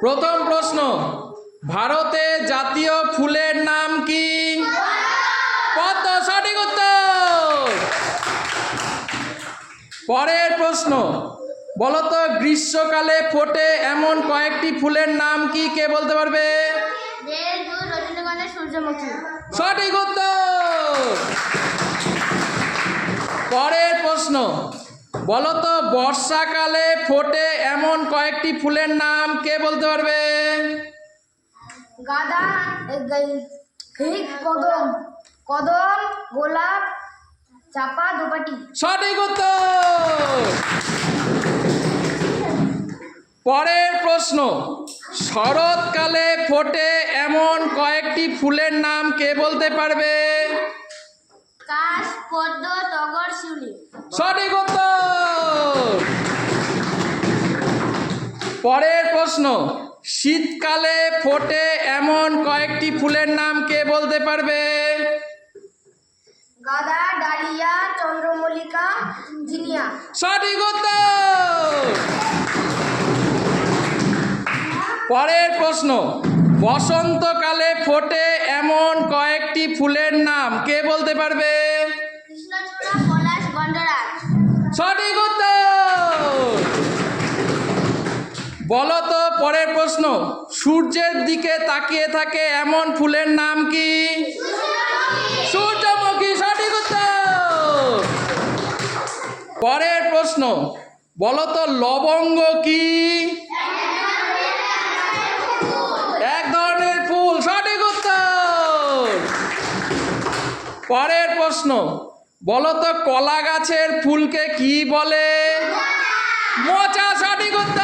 প্রথম প্রশ্ন, ভারতে জাতীয় ফুলের নাম কি? পদ্ম। সঠিক উত্তর। পরের প্রশ্ন, বলতো গ্রীষ্মকালে ফোটে এমন কয়েকটি ফুলের নাম কি? কে বলতে পারবে? রজনীগন্ধা, সূর্যমুখী। সঠিক উত্তর। পরের প্রশ্ন, বলতো বর্ষাকালে ফোটে এমন কয়েকটি ফুলের নাম কে বলতে পারবে? গাঁদা, কদম, কদম, গোলাপ, চাপা, দোপাটি। সঠিক উত্তর। পরের প্রশ্ন, শরৎকালে ফোটে এমন কয়েকটি ফুলের নাম কে বলতে পারবে? কাশ, পদ্ম, টগর, শিউলি। সঠিক উত্তর। পরের প্রশ্ন, শীতকালে ফোটে এমন কয়েকটি ফুলের নাম কে বলতে পারবে? গাঁদা, ডালিয়া, চন্দ্রমল্লিকা, জিনিয়া। সঠিক উত্তর। পরের প্রশ্ন, বসন্তকালে ফোটে এমন কয়েকটি ফুলের নাম কে বলতে পারবে? কৃষ্ণচূড়া, পলাশ, গন্ধরাজ। সঠিক উত্তর। বলতো পরের প্রশ্ন, সূর্যের দিকে তাকিয়ে থাকে এমন ফুলের নাম কি? সূর্যমুখী। সঠিক উত্তর। পরের প্রশ্ন, বলতো লবঙ্গ কি? এক ধরনের ফুল। সঠিক উত্তর। পরের প্রশ্ন, বলতো কলা গাছের ফুলকে কি বলে? মোচা। সঠিক উত্তর।